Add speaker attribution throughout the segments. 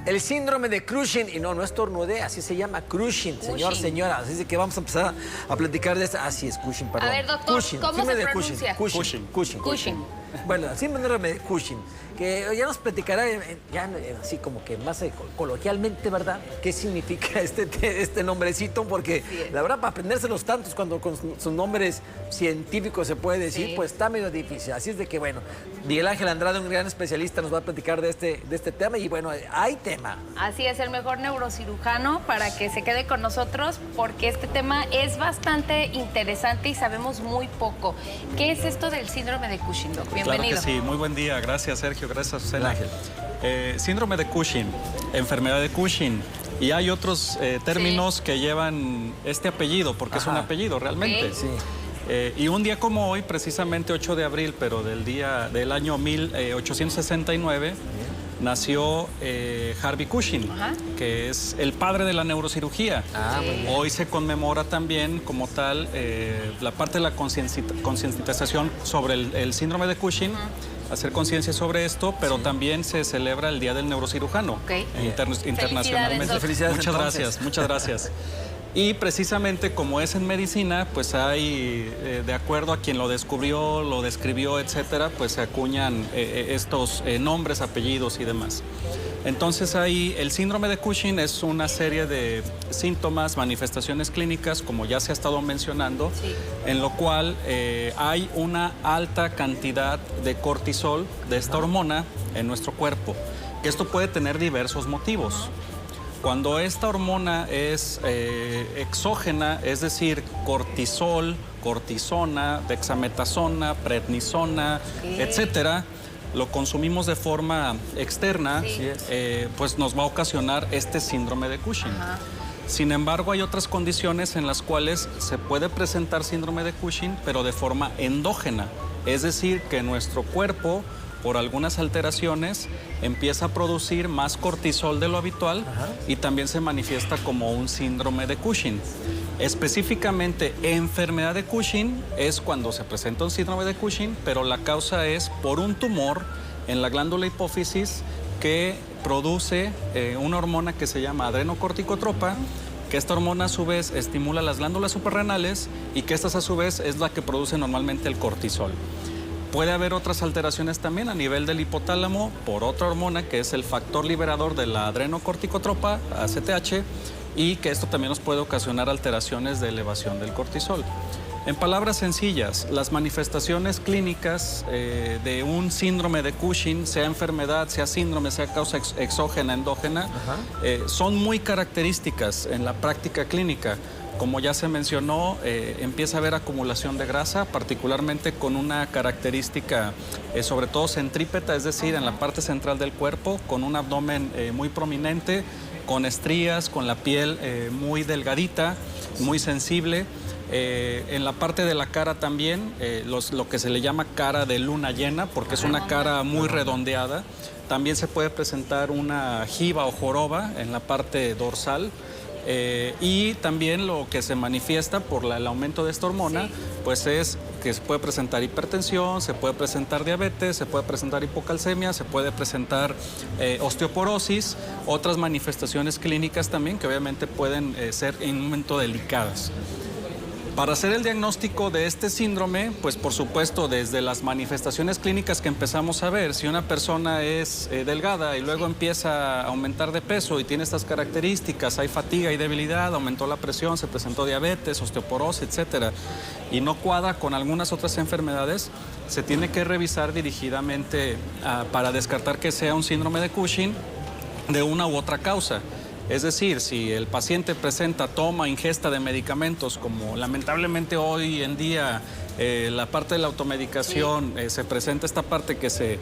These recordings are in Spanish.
Speaker 1: El síndrome de Cushing, y no estornude, así se llama, Cushing, señor, señora. Así es que vamos a empezar a platicar de esto. Así es, Cushing, perdón.
Speaker 2: A ver, doctor,
Speaker 1: Cushing,
Speaker 2: ¿cómo se pronuncia?
Speaker 1: Cushing. Bueno, síndrome de Cushing, que ya nos platicará, así como que más coloquialmente, ¿verdad? ¿Qué significa este nombrecito? Porque la verdad, para aprendérselos tantos cuando con sus nombres científicos se puede decir, pues está medio difícil. Así es de que, bueno, Miguel Ángel Andrade, un gran especialista, nos va a platicar de este tema y, bueno, hay tema.
Speaker 2: Así es, el mejor neurocirujano para que se quede con nosotros porque este tema es bastante interesante y sabemos muy poco. ¿Qué es esto del síndrome de Cushing, Doc? Bienvenido.
Speaker 3: Claro que sí, muy buen día. Gracias, Sergio. Gracias, Susana. Síndrome de Cushing, enfermedad de Cushing. Y hay otros términos que llevan este apellido, porque es un apellido realmente.
Speaker 1: Sí.
Speaker 3: Y un día como hoy, precisamente 8 de abril, pero del año 1869, nació Harvey Cushing, que es el padre de la neurocirugía. Hoy se conmemora también como tal la parte de la concientización sobre el síndrome de Cushing, hacer conciencia sobre esto, pero también se celebra el Día del Neurocirujano internacionalmente.
Speaker 1: Felicidades,
Speaker 3: muchas gracias. Y precisamente como es en medicina, pues hay, de acuerdo a quien lo descubrió, lo describió, etcétera, pues se acuñan estos nombres, apellidos y demás. Entonces ahí el síndrome de Cushing es una serie de síntomas, manifestaciones clínicas, como ya se ha estado mencionando, en lo cual hay una alta cantidad de cortisol, de esta hormona, en nuestro cuerpo. Que esto puede tener diversos motivos. Cuando esta hormona es exógena, es decir, cortisol, cortisona, dexametasona, prednisona, etcétera, lo consumimos de forma externa, pues nos va a ocasionar este síndrome de Cushing. Sin embargo, hay otras condiciones en las cuales se puede presentar síndrome de Cushing, pero de forma endógena. Es decir, que nuestro cuerpo, por algunas alteraciones, empieza a producir más cortisol de lo habitual y también se manifiesta como un síndrome de Cushing. Específicamente, enfermedad de Cushing es cuando se presenta un síndrome de Cushing, pero la causa es por un tumor en la glándula hipófisis que produce una hormona que se llama adrenocorticotropa, que esta hormona a su vez estimula las glándulas suprarrenales y que estas a su vez es la que produce normalmente el cortisol. Puede haber otras alteraciones también a nivel del hipotálamo por otra hormona que es el factor liberador de la adrenocorticotropa, ACTH, y que esto también nos puede ocasionar alteraciones de elevación del cortisol. En palabras sencillas, las manifestaciones clínicas de un síndrome de Cushing, sea enfermedad, sea síndrome, sea causa exógena, endógena, son muy características en la práctica clínica. Como ya se mencionó, empieza a haber acumulación de grasa, particularmente con una característica sobre todo centrípeta, es decir, en la parte central del cuerpo, con un abdomen muy prominente, con estrías, con la piel muy delgadita, muy sensible. En la parte de la cara también, lo que se le llama cara de luna llena, porque es una cara muy redondeada. También se puede presentar una jiba o joroba en la parte dorsal. Y también lo que se manifiesta por el aumento de esta hormona, pues es que se puede presentar hipertensión, se puede presentar diabetes, se puede presentar hipocalcemia, se puede presentar osteoporosis, otras manifestaciones clínicas también que obviamente pueden ser en un momento delicadas. Para hacer el diagnóstico de este síndrome, pues por supuesto desde las manifestaciones clínicas que empezamos a ver, si una persona es delgada y luego empieza a aumentar de peso y tiene estas características, hay fatiga y debilidad, aumentó la presión, se presentó diabetes, osteoporosis, etcétera, y no cuadra con algunas otras enfermedades, se tiene que revisar dirigidamente para descartar que sea un síndrome de Cushing de una u otra causa. Es decir, si el paciente presenta toma, ingesta de medicamentos, como lamentablemente hoy en día la parte de la automedicación, se presenta esta parte que se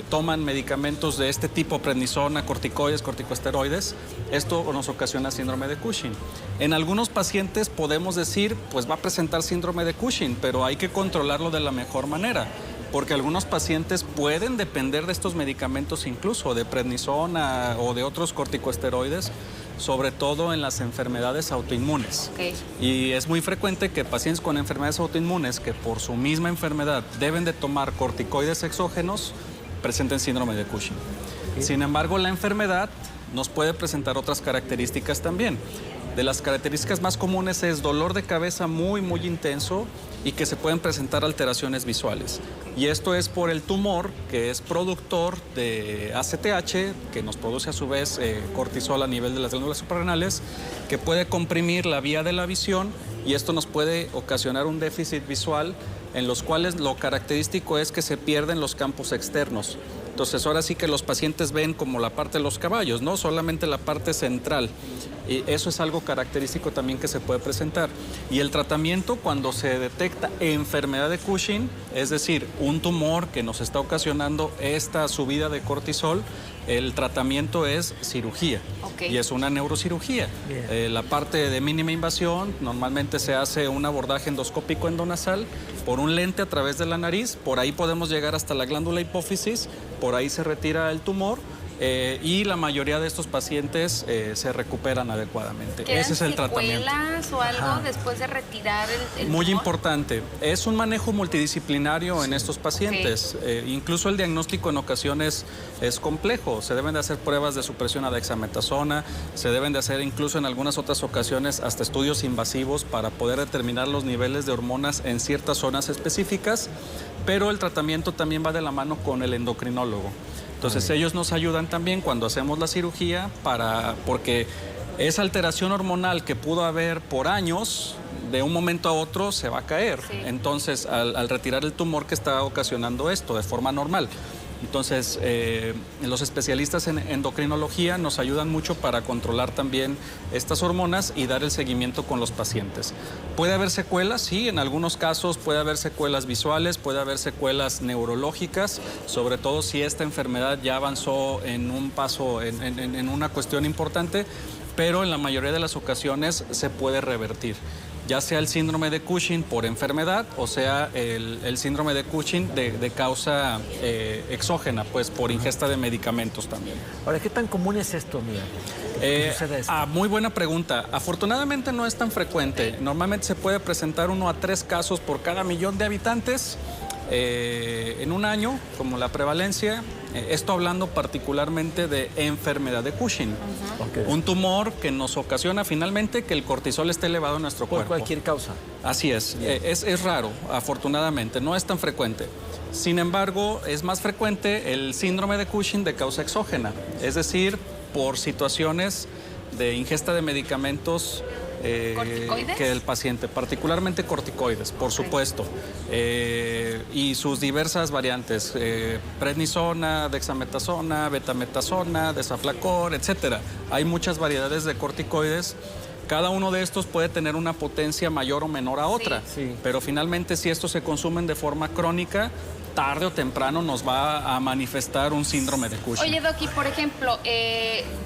Speaker 3: toman medicamentos de este tipo, prednisona, corticoides, corticosteroides, esto nos ocasiona síndrome de Cushing. En algunos pacientes podemos decir, pues va a presentar síndrome de Cushing, pero hay que controlarlo de la mejor manera, porque algunos pacientes pueden depender de estos medicamentos incluso, de prednisona o de otros corticosteroides, sobre todo en las enfermedades autoinmunes. Y es muy frecuente que pacientes con enfermedades autoinmunes que por su misma enfermedad deben de tomar corticoides exógenos presenten síndrome de Cushing. Sin embargo, la enfermedad nos puede presentar otras características también. De las características más comunes es dolor de cabeza muy intenso y que se pueden presentar alteraciones visuales. Y esto es por el tumor, que es productor de ACTH, que nos produce a su vez cortisol a nivel de las glándulas suprarrenales, que puede comprimir la vía de la visión y esto nos puede ocasionar un déficit visual en los cuales lo característico es que se pierden los campos externos. Entonces ahora sí que los pacientes ven como la parte de los caballos, no solamente la parte central. Y eso es algo característico también que se puede presentar. Y el tratamiento cuando se detecta enfermedad de Cushing, es decir, un tumor que nos está ocasionando esta subida de cortisol, el tratamiento es cirugía. Y es una neurocirugía. La parte de mínima invasión, normalmente se hace un abordaje endoscópico endonasal por un lente a través de la nariz, por ahí podemos llegar hasta la glándula hipófisis, por ahí se retira el tumor. Y la mayoría de estos pacientes se recuperan adecuadamente. Ese es el tratamiento.
Speaker 2: ¿Secuelas o algo después de retirar el tumor?
Speaker 3: Muy importante. Es un manejo multidisciplinario en estos pacientes. Incluso el diagnóstico en ocasiones es complejo. Se deben de hacer pruebas de supresión a dexametasona, se deben de hacer incluso en algunas otras ocasiones hasta estudios invasivos para poder determinar los niveles de hormonas en ciertas zonas específicas, pero el tratamiento también va de la mano con el endocrinólogo. Entonces ellos nos ayudan también cuando hacemos la cirugía porque esa alteración hormonal que pudo haber por años, de un momento a otro se va a caer. Entonces al retirar el tumor que está ocasionando esto de forma normal. Entonces, los especialistas en endocrinología nos ayudan mucho para controlar también estas hormonas y dar el seguimiento con los pacientes. ¿Puede haber secuelas? Sí, en algunos casos puede haber secuelas visuales, puede haber secuelas neurológicas, sobre todo si esta enfermedad ya avanzó en un paso, en una cuestión importante, pero en la mayoría de las ocasiones se puede revertir, ya sea el síndrome de Cushing por enfermedad o sea el síndrome de Cushing de causa exógena, pues por ingesta de medicamentos también.
Speaker 1: Ahora, ¿qué tan común es esto, Miguel?
Speaker 3: Muy buena pregunta. Afortunadamente no es tan frecuente. Normalmente se puede presentar 1 a 3 casos por cada 1.000.000 de habitantes en un año, como la prevalencia. Esto hablando particularmente de enfermedad de Cushing. Un tumor que nos ocasiona finalmente que el cortisol esté elevado en nuestro cuerpo.
Speaker 1: Por cualquier causa.
Speaker 3: Así es. Es raro, afortunadamente, no es tan frecuente. Sin embargo, es más frecuente el síndrome de Cushing de causa exógena, es decir, por situaciones de ingesta de medicamentos que el paciente, particularmente corticoides, por supuesto, y sus diversas variantes, prednisona, dexametasona, betametasona, desaflacor, etcétera. Hay muchas variedades de corticoides. Cada uno de estos puede tener una potencia mayor o menor a otra, pero finalmente si estos se consumen de forma crónica, tarde o temprano nos va a manifestar un síndrome de Cushing.
Speaker 2: Oye, Doc, y por ejemplo,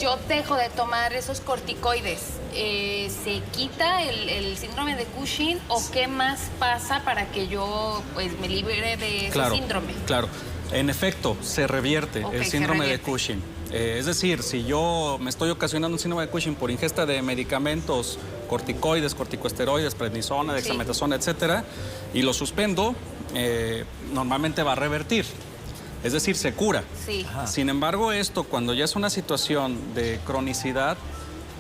Speaker 2: yo dejo de tomar esos corticoides, ¿se quita el síndrome de Cushing o qué más pasa para que yo pues me libre de ese síndrome?
Speaker 3: Claro, en efecto, se revierte el síndrome de Cushing. Es decir, si yo me estoy ocasionando un síndrome de Cushing por ingesta de medicamentos corticoides, corticosteroides, prednisona, dexametasona, etcétera, y lo suspendo, normalmente va a revertir. Es decir, se cura. Sin embargo, esto cuando ya es una situación de cronicidad,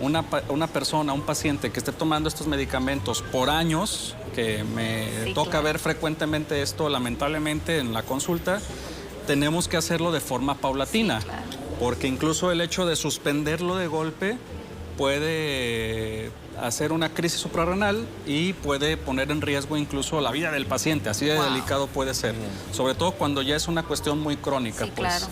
Speaker 3: una persona, un paciente que esté tomando estos medicamentos por años, que me toca ver frecuentemente esto, lamentablemente en la consulta, tenemos que hacerlo de forma paulatina. Porque incluso el hecho de suspenderlo de golpe puede hacer una crisis suprarrenal y puede poner en riesgo incluso la vida del paciente. Así de delicado puede ser. Sobre todo cuando ya es una cuestión muy crónica. Pues.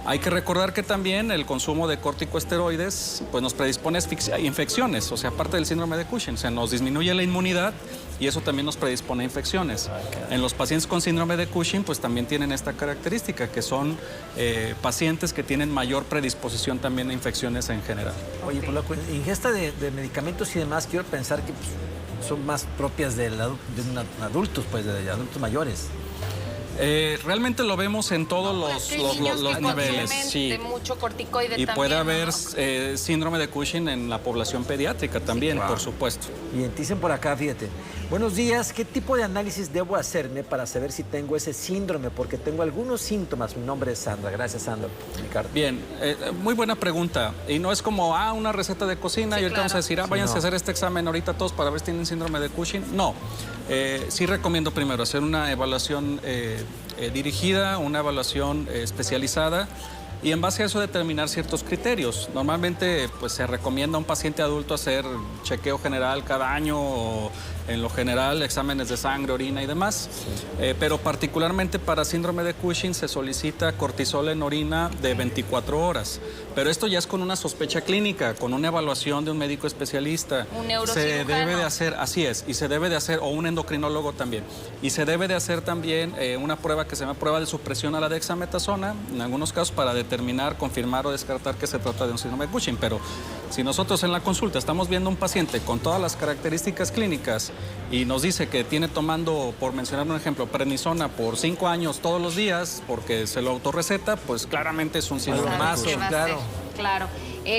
Speaker 3: Hay que recordar que también el consumo de corticosteroides pues, nos predispone a infecciones, o sea, aparte del síndrome de Cushing, se nos disminuye la inmunidad y eso también nos predispone a infecciones. En los pacientes con síndrome de Cushing pues también tienen esta característica, que son pacientes que tienen mayor predisposición también a infecciones en general.
Speaker 1: Oye, por la ingesta de medicamentos y demás, quiero pensar que pues, son más propias de adultos, pues de adultos mayores.
Speaker 3: Realmente lo vemos en todos los niveles. Sí.
Speaker 2: De mucho corticoide
Speaker 3: y
Speaker 2: también,
Speaker 3: puede haber
Speaker 2: ¿no?
Speaker 3: síndrome de Cushing en la población pediátrica también,
Speaker 1: Sí,
Speaker 3: por supuesto.
Speaker 1: Bien, dicen por acá, fíjate. Buenos días, ¿qué tipo de análisis debo hacerme para saber si tengo ese síndrome? Porque tengo algunos síntomas. Mi nombre es Sandra. Gracias, Sandra. Ricardo.
Speaker 3: Bien, muy buena pregunta. Y no es como, una receta de cocina y ahorita vamos a decir, váyanse a hacer este examen ahorita todos para ver si tienen síndrome de Cushing. No. Sí recomiendo primero hacer una evaluación dirigida, una evaluación especializada y en base a eso determinar ciertos criterios. Normalmente pues se recomienda a un paciente adulto hacer chequeo general cada año o en lo general exámenes de sangre, orina y demás, pero particularmente para síndrome de Cushing se solicita cortisol en orina de 24 horas, pero esto ya es con una sospecha clínica, con una evaluación de un médico especialista.
Speaker 2: Un neurocirujano.
Speaker 3: Se debe de hacer, así es, y se debe de hacer, o un endocrinólogo también, y se debe de hacer también una prueba que se llama prueba de supresión a la dexametasona, en algunos casos para determinar, confirmar o descartar que se trata de un síndrome de Cushing, pero si nosotros en la consulta estamos viendo un paciente con todas las características clínicas y nos dice que tiene tomando, por mencionar un ejemplo, prednisona por 5 años todos los días porque se lo autorreceta, pues claramente es un síndrome de Cushing.
Speaker 2: Claro.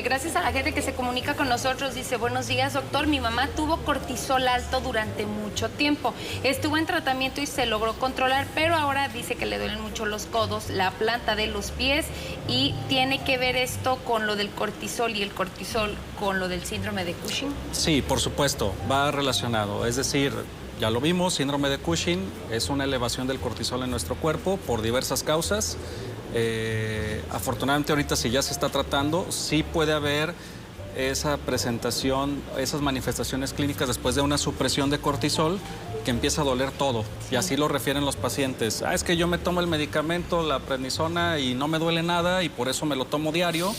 Speaker 2: Gracias a la gente que se comunica con nosotros, dice, buenos días, doctor, mi mamá tuvo cortisol alto durante mucho tiempo. Estuvo en tratamiento y se logró controlar, pero ahora dice que le duelen mucho los codos, la planta de los pies y tiene que ver esto con lo del cortisol y el cortisol con lo del síndrome de Cushing.
Speaker 3: Sí, por supuesto, va relacionado. Es decir, ya lo vimos, síndrome de Cushing es una elevación del cortisol en nuestro cuerpo por diversas causas. Afortunadamente ahorita si ya se está tratando, sí puede haber esa presentación, esas manifestaciones clínicas después de una supresión de cortisol que empieza a doler todo. Sí. Y así lo refieren los pacientes. Es que yo me tomo el medicamento, la prednisona y no me duele nada y por eso me lo tomo diario.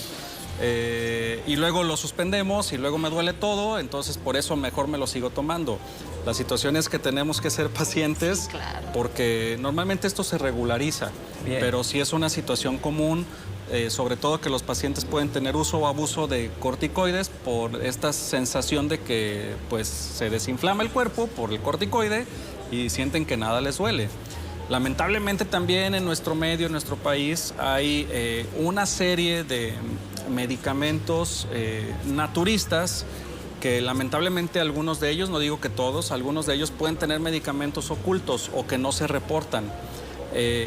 Speaker 3: Y luego lo suspendemos y luego me duele todo, entonces por eso mejor me lo sigo tomando. La situación es que tenemos que ser pacientes, claro, porque normalmente esto se regulariza. Bien. Pero sí es una situación común, sobre todo que los pacientes pueden tener uso o abuso de corticoides por esta sensación de que pues, se desinflama el cuerpo por el corticoide y sienten que nada les duele. Lamentablemente también en nuestro medio, en nuestro país, hay una serie de medicamentos naturistas que lamentablemente algunos de ellos, no digo que todos, algunos de ellos pueden tener medicamentos ocultos o que no se reportan.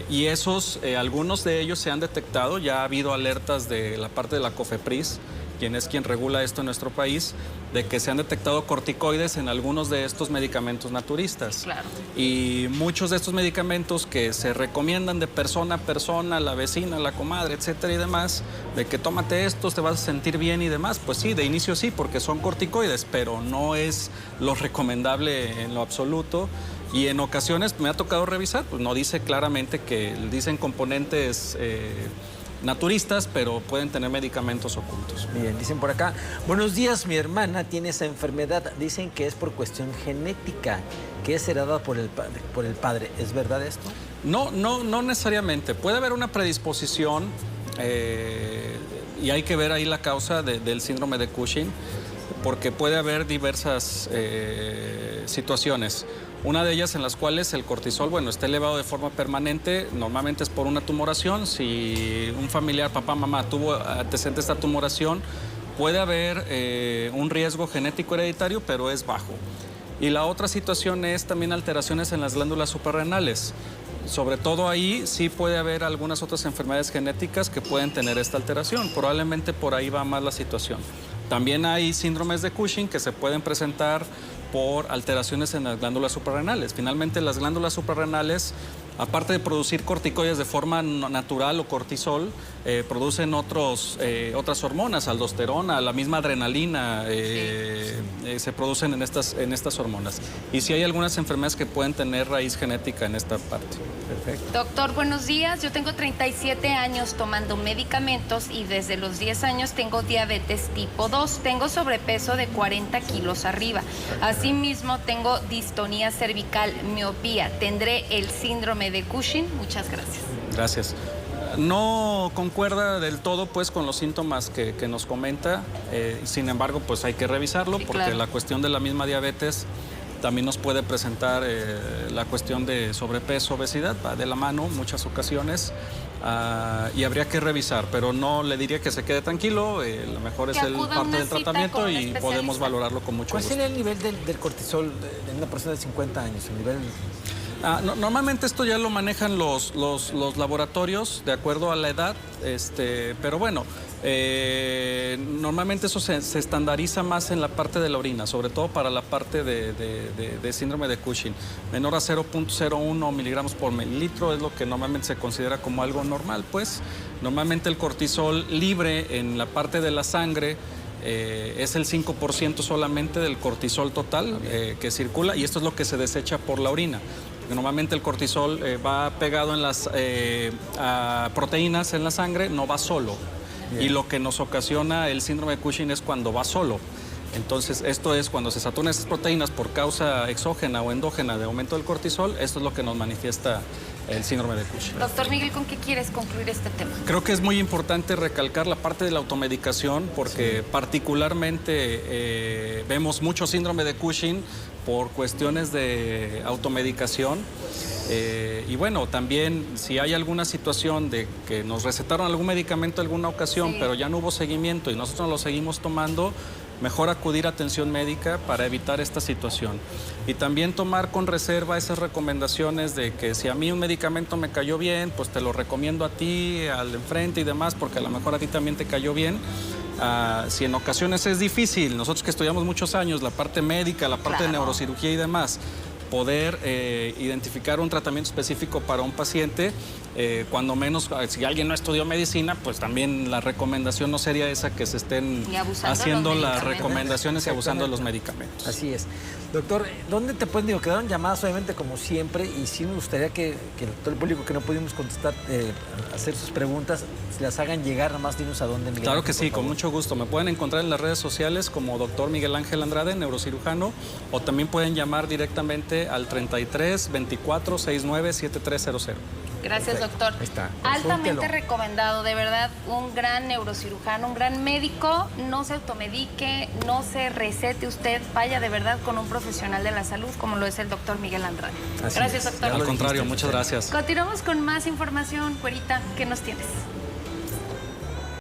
Speaker 3: Y esos, algunos de ellos se han detectado, ya ha habido alertas de la parte de la COFEPRIS, quien regula esto en nuestro país, de que se han detectado corticoides en algunos de estos medicamentos naturistas.
Speaker 2: Claro.
Speaker 3: Y muchos de estos medicamentos que se recomiendan de persona a persona, la vecina, la comadre, etcétera y demás, de que tómate estos, te vas a sentir bien y demás, pues sí, de inicio sí, porque son corticoides, pero no es lo recomendable en lo absoluto. Y en ocasiones me ha tocado revisar, pues no dice claramente que dicen componentes naturistas, pero pueden tener medicamentos ocultos.
Speaker 1: Bien, dicen por acá, buenos días, mi hermana tiene esa enfermedad, dicen que es por cuestión genética, que es heredada por el padre. ¿Es verdad esto?
Speaker 3: No necesariamente. Puede haber una predisposición y hay que ver ahí la causa del síndrome de Cushing, porque puede haber diversas situaciones. Una de ellas en las cuales el cortisol, está elevado de forma permanente, normalmente es por una tumoración. Si un familiar, papá, mamá, tuvo antecedentes de esta tumoración, puede haber un riesgo genético hereditario, pero es bajo. Y la otra situación es también alteraciones en las glándulas suprarrenales. Sobre todo ahí sí puede haber algunas otras enfermedades genéticas que pueden tener esta alteración. Probablemente por ahí va más la situación. También hay síndromes de Cushing que se pueden presentar por alteraciones en las glándulas suprarrenales. Finalmente, las glándulas suprarrenales, aparte de producir corticoides de forma natural o cortisol, producen otras hormonas, aldosterona, la misma adrenalina, se producen en estas hormonas. Y sí hay algunas enfermedades que pueden tener raíz genética en esta parte.
Speaker 2: Perfecto. Doctor, buenos días. Yo tengo 37 años tomando medicamentos y desde los 10 años tengo diabetes tipo 2. Tengo sobrepeso de 40 kilos arriba. Asimismo, tengo distonía cervical, miopía. ¿Tendré el síndrome de Cushing? Muchas gracias.
Speaker 3: Gracias. No concuerda del todo pues con los síntomas que nos comenta, sin embargo pues hay que revisarlo, sí, porque claro, la cuestión de la misma diabetes También nos puede presentar la cuestión de sobrepeso, obesidad, va de la mano en muchas ocasiones. Y habría que revisar, pero no le diría que se quede tranquilo, lo mejor es parte del tratamiento y podemos valorarlo con mucho gusto.
Speaker 1: ¿Cuál sería el nivel del cortisol de una persona de 50 años? El nivel...
Speaker 3: Normalmente esto ya lo manejan los laboratorios de acuerdo a la edad, pero bueno, normalmente eso se estandariza más en la parte de la orina, sobre todo para la parte de síndrome de Cushing. Menor a 0.01 miligramos por mililitro es lo que normalmente se considera como algo normal, pues. Normalmente el cortisol libre en la parte de la sangre es el 5% solamente del cortisol total que circula, y esto es lo que se desecha por la orina. Normalmente el cortisol va pegado en las proteínas en la sangre, no va solo. Bien. Y lo que nos ocasiona el síndrome de Cushing es cuando va solo. Entonces, esto es cuando se saturan esas proteínas por causa exógena o endógena de aumento del cortisol, esto es lo que nos manifiesta el síndrome de Cushing.
Speaker 2: Doctor Miguel, ¿con qué quieres concluir este tema?
Speaker 3: Creo que es muy importante recalcar la parte de la automedicación porque particularmente vemos mucho síndrome de Cushing por cuestiones de automedicación. Y bueno, también si hay alguna situación de que nos recetaron algún medicamento en alguna ocasión, pero ya no hubo seguimiento y nosotros lo seguimos tomando, mejor acudir a atención médica para evitar esta situación. Y también tomar con reserva esas recomendaciones de que si a mí un medicamento me cayó bien, pues te lo recomiendo a ti, al enfrente y demás, porque a lo mejor a ti también te cayó bien. Si en ocasiones es difícil, nosotros que estudiamos muchos años, la parte médica, la parte de neurocirugía y demás, poder identificar un tratamiento específico para un paciente, cuando menos, si alguien no estudió medicina, pues también la recomendación no sería esa que se estén haciendo las recomendaciones y abusando de los medicamentos.
Speaker 1: Así es. Doctor, ¿dónde te pueden? Digo, quedaron llamadas obviamente como siempre y sí me gustaría que todo el público que no pudimos contestar, hacer sus preguntas, las hagan llegar, nada más dinos a dónde, Miguel.
Speaker 3: Claro que sí, con mucho gusto. Me pueden encontrar en las redes sociales como Dr. Miguel Ángel Andrade, neurocirujano, o también pueden llamar directamente al 33 24 69 7300.
Speaker 2: Gracias, doctor.
Speaker 1: Está.
Speaker 2: Altamente recomendado, de verdad, un gran neurocirujano, un gran médico. No se automedique, no se recete usted, vaya de verdad con un profesional de la salud como lo es el doctor Miguel Andrade. Gracias, doctor.
Speaker 3: Al contrario, muchas gracias.
Speaker 2: Continuamos con más información. Güerita, ¿qué nos tienes?